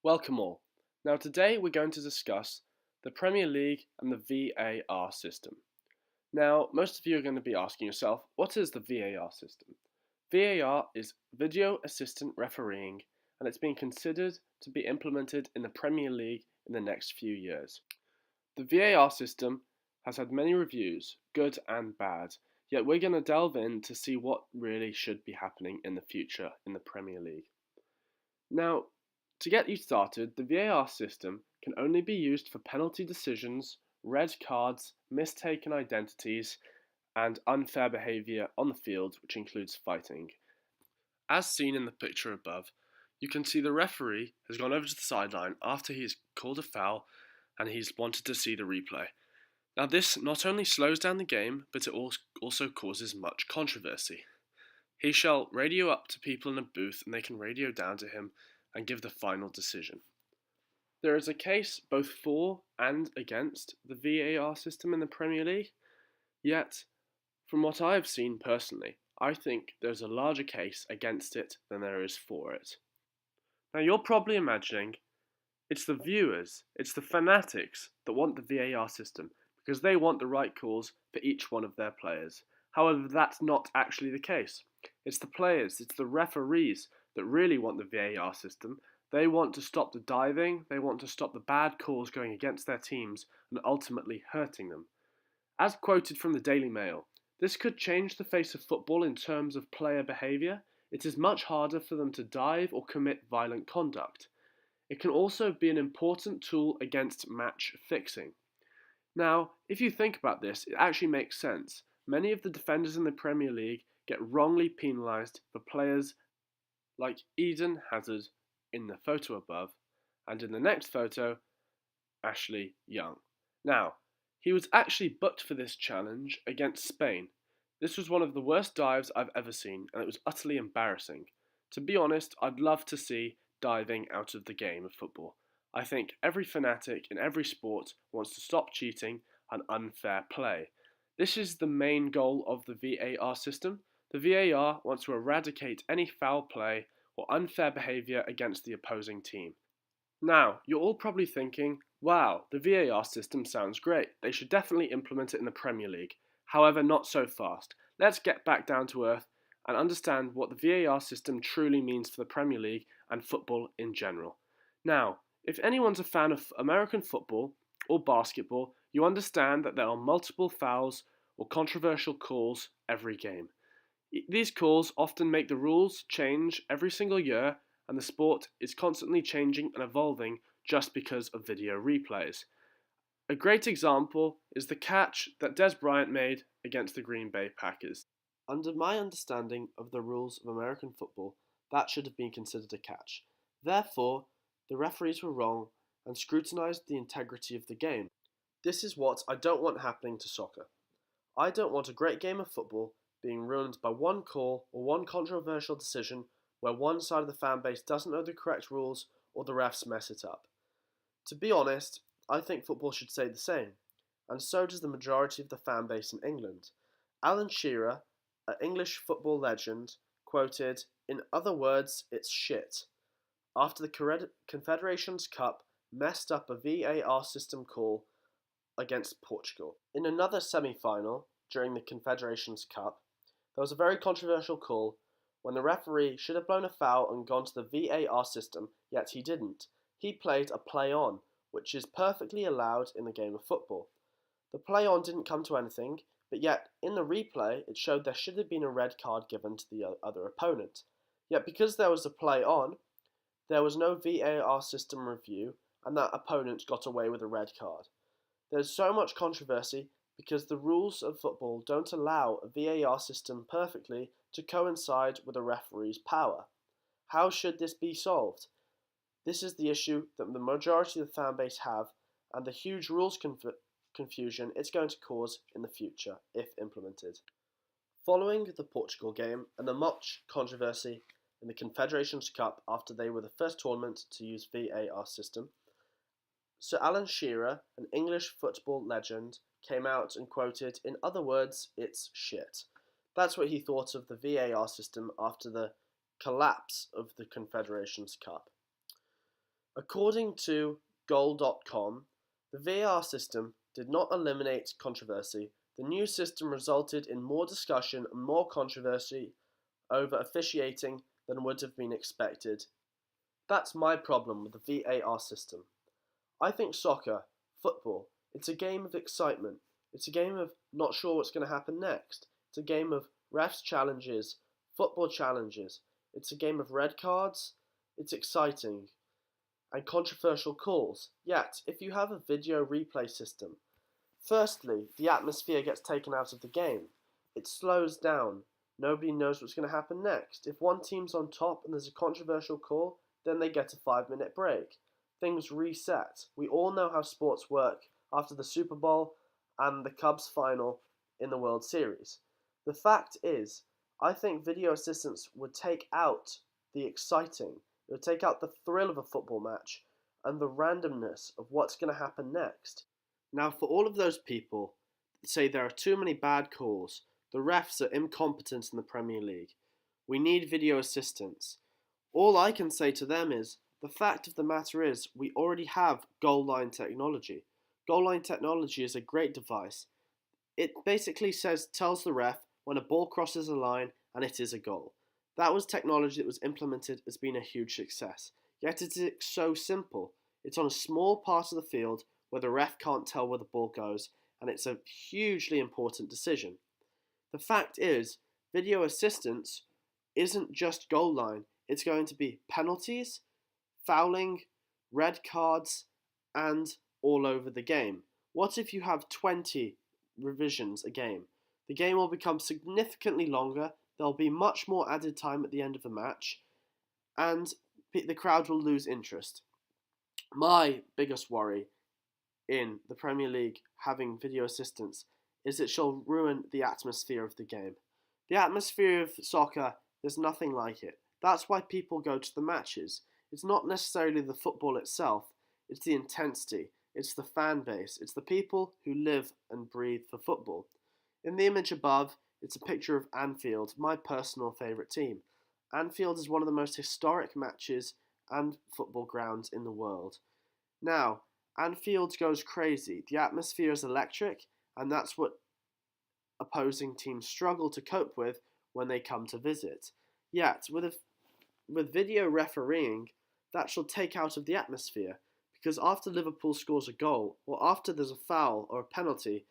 Welcome all. Now today we're going to discuss the Premier League and the VAR system. Now most of you are going to be asking yourself, what is the VAR system? VAR is Video Assistant Refereeing, and it's being considered to be implemented in the Premier League in the next few years. The VAR system has had many reviews, good and bad, yet we're going to delve in to see what really should be happening in the future in the Premier League. Now, to get you started, the VAR system can only be used for penalty decisions, red cards, mistaken identities, and unfair behaviour on the field, which includes fighting. As seen in the picture above, you can see the referee has gone over to the sideline after he's called a foul and he's wanted to see the replay. Now this not only slows down the game, but it also causes much controversy. He shall radio up to people in a booth and they can radio down to him and give the final decision. There is a case both for and against the VAR system in the Premier League, yet from what I have seen personally, I think there's a larger case against it than there is for it. Now you're probably imagining, it's the viewers, it's the fanatics that want the VAR system because they want the right calls for each one of their players. However, that's not actually the case. It's the players, it's the referees that really want the VAR system. They want to stop the diving, they want to stop the bad calls going against their teams and ultimately hurting them. As quoted from the Daily Mail, this could change the face of football in terms of player behaviour. It is much harder for them to dive or commit violent conduct. It can also be an important tool against match fixing. Now, if you think about this, it actually makes sense. Many of the defenders in the Premier League get wrongly penalised for players like Eden Hazard in the photo above, and in the next photo, Ashley Young. Now, he was actually booked for this challenge against Spain. This was one of the worst dives I've ever seen, and it was utterly embarrassing. To be honest, I'd love to see diving out of the game of football. I think every fanatic in every sport wants to stop cheating and unfair play. This is the main goal of the VAR system. The VAR wants to eradicate any foul play or unfair behaviour against the opposing team. Now, you're all probably thinking, wow, the VAR system sounds great. They should definitely implement it in the Premier League. However, not so fast. Let's get back down to earth and understand what the VAR system truly means for the Premier League and football in general. Now, if anyone's a fan of American football or basketball, you understand that there are multiple fouls or controversial calls every game. These calls often make the rules change every single year, and the sport is constantly changing and evolving just because of video replays. A great example is the catch that Des Bryant made against the Green Bay Packers. Under my understanding of the rules of American football, that should have been considered a catch. Therefore, the referees were wrong and scrutinised the integrity of the game. This is what I don't want happening to soccer. I don't want a great game of football being ruined by one call or one controversial decision where one side of the fan base doesn't know the correct rules or the refs mess it up. To be honest, I think football should say the same, and so does the majority of the fan base in England. Alan Shearer, an English football legend, quoted, "In other words, it's shit," after the Confederations Cup messed up a VAR system call against Portugal. In another semi-final during the Confederations Cup, there was a very controversial call when the referee should have blown a foul and gone to the VAR system, yet he didn't. He played a play-on, which is perfectly allowed in the game of football. The play-on didn't come to anything, but yet in the replay it showed there should have been a red card given to the other opponent. Yet because there was a play-on, there was no VAR system review, and that opponent got away with a red card. There's so much controversy because the rules of football don't allow a VAR system perfectly to coincide with a referee's power. How should this be solved? This is the issue that the majority of the fan base have, and the huge rules confusion it's going to cause in the future if implemented. Following the Portugal game and the much controversy in the Confederations Cup after they were the first tournament to use VAR system, Sir Alan Shearer, an English football legend, came out and quoted, "In other words, it's shit." That's what he thought of the VAR system after the collapse of the Confederations Cup. According to goal.com, the VAR system did not eliminate controversy. The new system resulted in more discussion and more controversy over officiating than would have been expected. That's my problem with the VAR system. I think soccer, football, it's a game of excitement. It's a game of not sure what's going to happen next. It's a game of refs challenges, football challenges. It's a game of red cards. It's exciting. And controversial calls. Yet, if you have a video replay system, firstly, the atmosphere gets taken out of the game. It slows down. Nobody knows what's going to happen next. If one team's on top and there's a controversial call, then they get a 5-minute break. Things reset. We all know how sports work after the Super Bowl and the Cubs final in the World Series. The fact is, I think video assistance would take out the exciting, it would take out the thrill of a football match and the randomness of what's going to happen next. Now, for all of those people that say there are too many bad calls, the refs are incompetent in the Premier League, we need video assistance. All I can say to them is, the fact of the matter is, we already have goal line technology. Goal line technology is a great device. It basically tells the ref when a ball crosses a line and it is a goal. That was technology that was implemented as being a huge success. Yet it is so simple. It's on a small part of the field where the ref can't tell where the ball goes, and it's a hugely important decision. The fact is, video assistance isn't just goal line. It's going to be penalties, fouling, red cards, and all over the game. What if you have 20 revisions a game? The game will become significantly longer, there'll be much more added time at the end of the match, and the crowd will lose interest. My biggest worry in the Premier League having video assistance is it shall ruin the atmosphere of the game. The atmosphere of soccer, there's nothing like it. That's why people go to the matches. It's not necessarily the football itself, it's the intensity, it's the fan base, it's the people who live and breathe for football. In the image above, it's a picture of Anfield, my personal favourite team. Anfield is one of the most historic matches and football grounds in the world. Now, Anfield goes crazy. The atmosphere is electric, and that's what opposing teams struggle to cope with when they come to visit. Yet, with video refereeing, that shall take out of the atmosphere, because after Liverpool scores a goal, or after there's a foul or a penalty,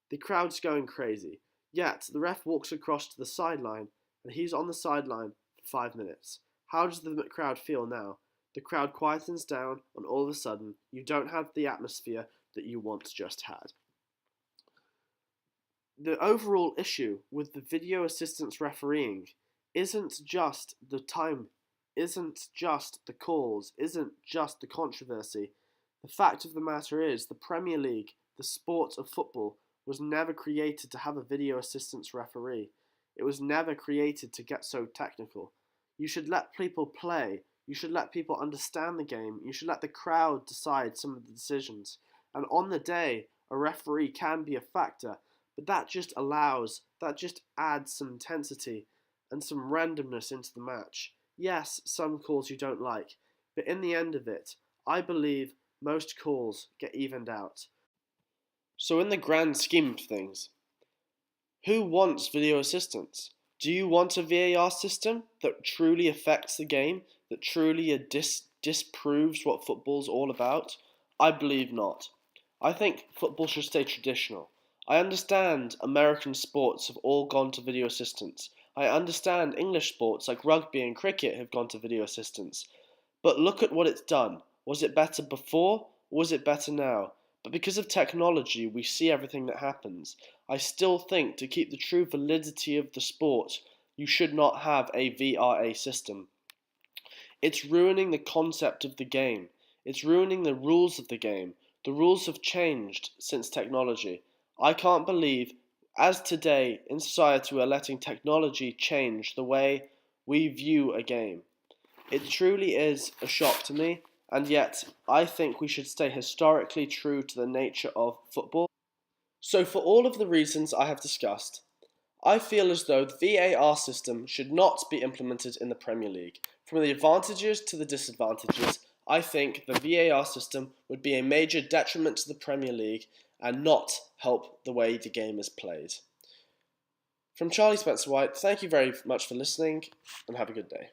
the crowd's going crazy. Yet, the ref walks across to the sideline, and he's on the sideline for 5 minutes. How does the crowd feel now? The crowd quietens down, and all of a sudden, you don't have the atmosphere that you once just had. The overall issue with the video assistance refereeing isn't just the time, isn't just the calls, isn't just the controversy. The fact of the matter is, the Premier League, the sport of football, was never created to have a video assistance referee. It was never created to get so technical. You should let people play. You should let people understand the game. You should let the crowd decide some of the decisions. And on the day, a referee can be a factor, but that just adds some intensity and some randomness into the match. Yes, some calls you don't like, but in the end of it, I believe most calls get evened out. So in the grand scheme of things, who wants video assistance? Do you want a VAR system that truly affects the game, that truly disproves what football's all about? I believe not. I think football should stay traditional. I understand American sports have all gone to video assistance. I understand English sports like rugby and cricket have gone to video assistance. But look at what it's done. Was it better before, or was it better now? But because of technology, we see everything that happens. I still think to keep the true validity of the sport, you should not have a VRA system. It's ruining the concept of the game. It's ruining the rules of the game. The rules have changed since technology. I can't believe, as today in society we're letting technology change the way we view a game. It truly is a shock to me, and yet I think we should stay historically true to the nature of football. So for all of the reasons I have discussed, I feel as though the VAR system should not be implemented in the Premier League. From the advantages to the disadvantages, I think the VAR system would be a major detriment to the Premier League and not help the way the game is played. From Charlie Spencer White, thank you very much for listening and have a good day.